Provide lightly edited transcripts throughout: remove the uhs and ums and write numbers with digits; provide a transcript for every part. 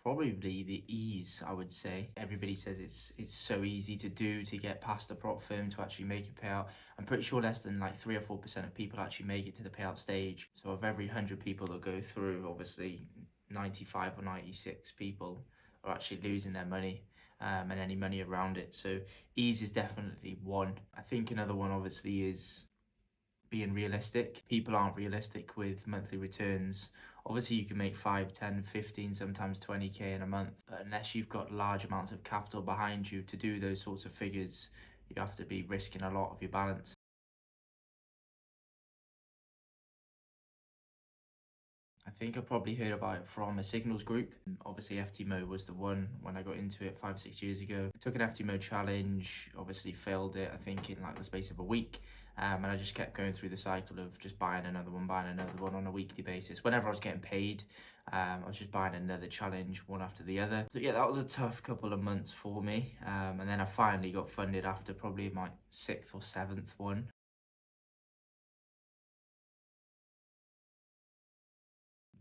Probably the ease, I would say. Everybody says it's so easy to do, to get past the prop firm, to actually make a payout. I'm pretty sure less than like 3 or 4% of people actually make it to the payout stage. So of every 100 people that go through, obviously 95 or 96 people are actually losing their money. And any money around it. So ease is definitely one. I think another one obviously is being realistic. People aren't realistic with monthly returns. Obviously you can make 5, 10, 15, sometimes 20k in a month, but unless you've got large amounts of capital behind you to do those sorts of figures, you have to be risking a lot of your balance. I think I probably heard about it from a signals group. Obviously FTMO was the one when I got into it 5 or 6 years ago. I took an FTMO challenge, obviously failed it, I think in like the space of a week. And I just kept going through the cycle of just buying another one on a weekly basis. Whenever I was getting paid, I was just buying another challenge one after the other. So yeah, that was a tough couple of months for me. And then I finally got funded after probably my 6th or 7th one.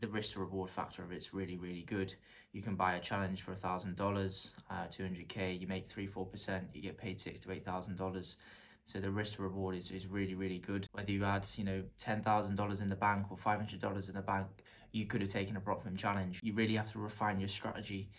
The risk to reward factor of it's really good. You can buy a challenge for $1,000, 200k, you make 3-4%, you get paid $6,000 to $8,000. So the risk to reward is really good. Whether you had $10,000 in the bank or $500 in the bank, you could have taken a prop firm challenge. You really have to refine your strategy.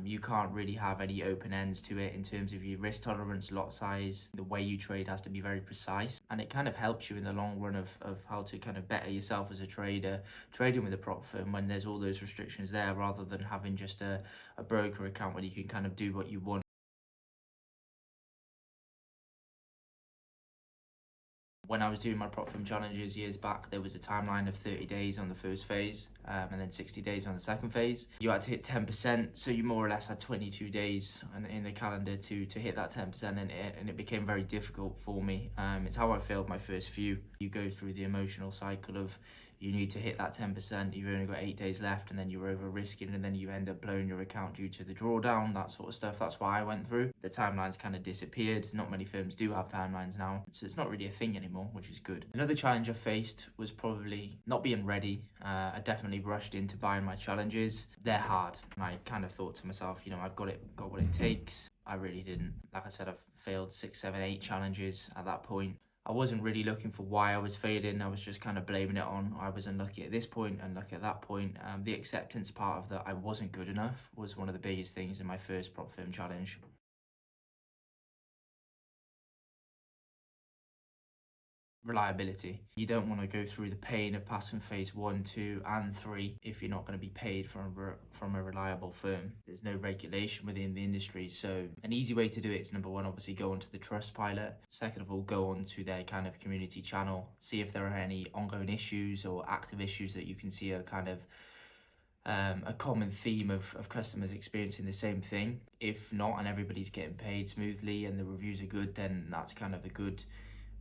You can't really have any open ends to it in terms of your risk tolerance, lot size. The way you trade has to be very precise, and it kind of helps you in the long run of how to kind of better yourself as a trader, trading with a prop firm when there's all those restrictions there, rather than having just a broker account where you can kind of do what you want. When I was doing my prop firm challenges years back, there was a timeline of 30 days on the first phase, and then 60 days on the second phase. You had to hit 10%, so you more or less had 22 days in the calendar to hit that 10%, and it became very difficult for me. It's how I failed my first few. You go through the emotional cycle of you need to hit that 10%, you've only got 8 days left, and then you're over risking, and then you end up blowing your account due to the drawdown, that sort of stuff. That's why I went through. The timelines kind of disappeared. Not many firms do have timelines now, so it's not really a thing anymore, which is good. Another challenge I faced was probably not being ready. I definitely rushed into buying my challenges. They're hard, and I kind of thought to myself, I've got what it takes. I really didn't. Like I said, I've failed 6, 7, 8 challenges at that point. I wasn't really looking for why I was failing. I was just kind of blaming it on I was unlucky at this point, unlucky at that point. The acceptance part of that I wasn't good enough was one of the biggest things in my first prop firm challenge. Reliability. You don't want to go through the pain of passing phase 1, 2, and 3 if you're not going to be paid from a reliable firm. There's no regulation within the industry, so an easy way to do it is, number one, obviously go onto the Trustpilot. Second of all, go onto their kind of community channel, see if there are any ongoing issues or active issues that you can see are kind of a common theme of customers experiencing the same thing. If not, and everybody's getting paid smoothly and the reviews are good, then that's kind of a good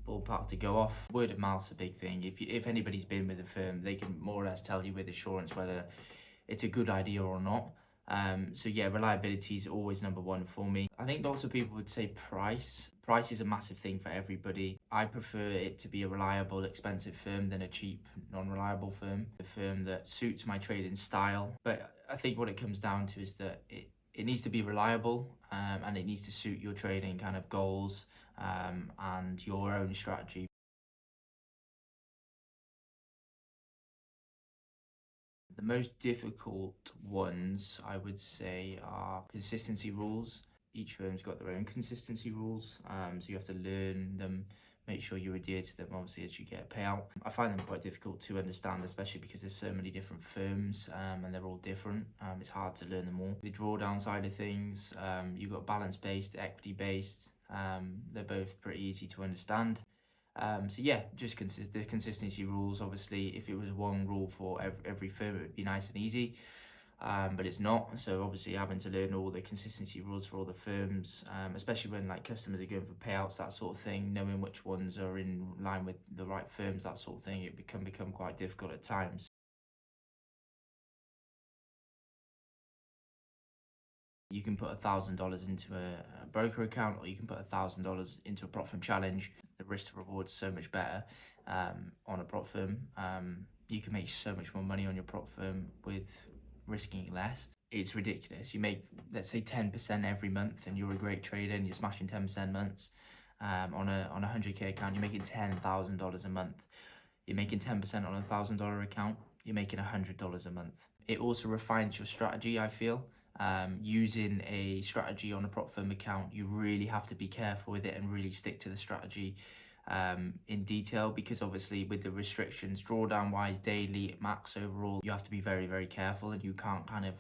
ballpark to go off. Word of mouth's a big thing. If anybody's been with a firm, they can more or less tell you with assurance whether it's a good idea or not. So yeah, reliability is always number one for me. I think lots of people would say price. Price is a massive thing for everybody. I prefer it to be a reliable, expensive firm than a cheap, non-reliable firm. A firm that suits my trading style. But I think what it comes down to is that it needs to be reliable, and it needs to suit your trading kind of goals, and your own strategy. The most difficult ones, I would say, are consistency rules. Each firm's got their own consistency rules, so you have to learn them, make sure you adhere to them, obviously, as you get a payout. I find them quite difficult to understand, especially because there's so many different firms, and they're all different. It's hard to learn them all. The drawdown side of things, you've got balance-based, equity-based. They're both pretty easy to understand. So yeah, just the consistency rules. Obviously, if it was one rule for every firm, it would be nice and easy, but it's not. So obviously, having to learn all the consistency rules for all the firms, especially when like customers are going for payouts, that sort of thing, knowing which ones are in line with the right firms, that sort of thing, it can become quite difficult at times. You can put $1,000 into a broker account, or you can put $1,000 into a prop firm challenge. The risk to reward is so much better on a prop firm. You can make so much more money on your prop firm with risking less. It's ridiculous. You make, let's say, 10% every month, and you're a great trader, and you're smashing 10% months. On a 100K account, you're making $10,000 a month. You're making 10% on a $1,000 account, you're making $100 a month. It also refines your strategy, I feel. Using a strategy on a prop firm account, you really have to be careful with it and really stick to the strategy in detail, because obviously with the restrictions, drawdown wise, daily, max overall, you have to be very, very careful, and you can't kind of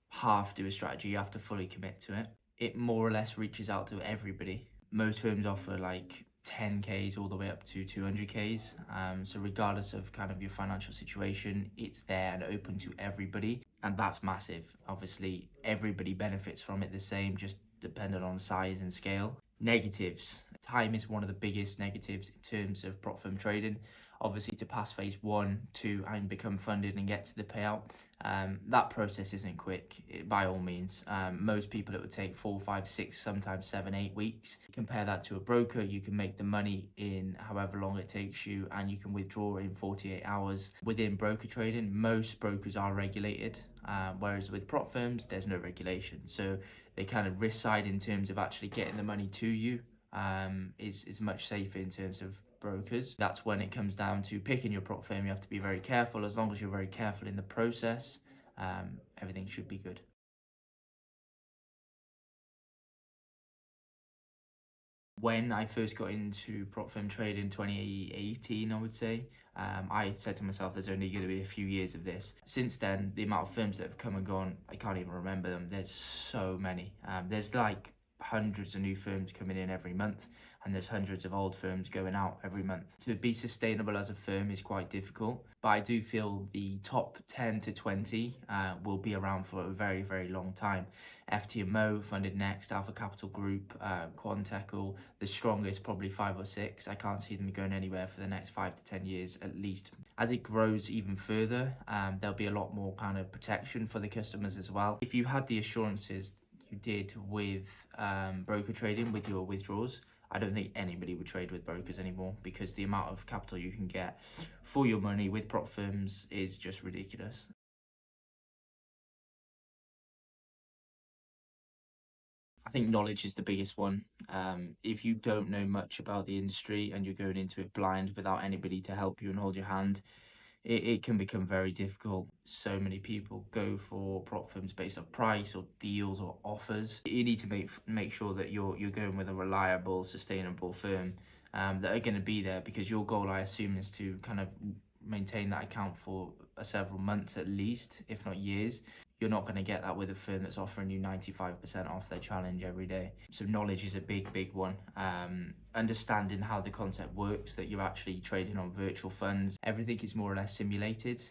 half do a strategy, you have to fully commit to it. It more or less reaches out to everybody. Most firms offer like 10Ks all the way up to 200Ks. So regardless of kind of your financial situation, it's there and open to everybody. And that's massive. Obviously, everybody benefits from it the same, just depending on size and scale. Negatives. Time is one of the biggest negatives in terms of prop firm trading. Obviously, to pass phase 1, 2, and become funded and get to the payout, that process isn't quick, by all means. Most people, it would take 4, 5, 6, sometimes 7, 8 weeks. Compare that to a broker, you can make the money in however long it takes you, and you can withdraw in 48 hours. Within broker trading, most brokers are regulated, whereas with prop firms, there's no regulation. So they kind of risk side in terms of actually getting the money to you, is much safer in terms of brokers. That's when it comes down to picking your prop firm. You have to be very careful. As long as you're very careful in the process, everything should be good. When I first got into prop firm trade in 2018, I would say, I said to myself, there's only going to be a few years of this. Since then, the amount of firms that have come and gone, I can't even remember them. There's so many. There's like hundreds of new firms coming in every month, and there's hundreds of old firms going out every month. To be sustainable as a firm is quite difficult, but I do feel the top 10 to 20 will be around for a very, very long time. FTMO, Funded Next, Alpha Capital Group, Quantecal, the strongest, probably 5 or 6. I can't see them going anywhere for the next 5 to 10 years at least. As it grows even further, there'll be a lot more kind of protection for the customers as well. If you had the assurances you did with broker trading with your withdrawals, I don't think anybody would trade with brokers anymore, because the amount of capital you can get for your money with prop firms is just ridiculous. I think knowledge is the biggest one. If you don't know much about the industry and you're going into it blind without anybody to help you and hold your hand, it can become very difficult. So many people go for prop firms based on price or deals or offers. You need to make sure that you're going with a reliable, sustainable firm that are going to be there, because your goal, I assume, is to kind of maintain that account for several months at least, if not years. You're not going to get that with a firm that's offering you 95% off their challenge every day. So knowledge is a big, big one. Understanding how the concept works, that you're actually trading on virtual funds. Everything is more or less simulated.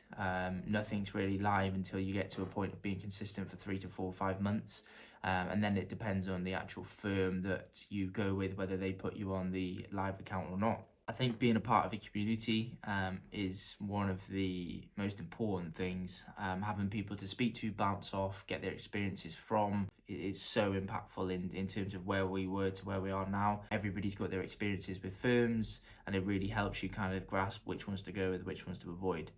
Nothing's really live until you get to a point of being consistent for 3 to 4, 5 months. And then it depends on the actual firm that you go with, whether they put you on the live account or not. I think being a part of a community is one of the most important things. Having people to speak to, bounce off, get their experiences from is so impactful in terms of where we were to where we are now. Everybody's got their experiences with firms, and it really helps you kind of grasp which ones to go with, which ones to avoid.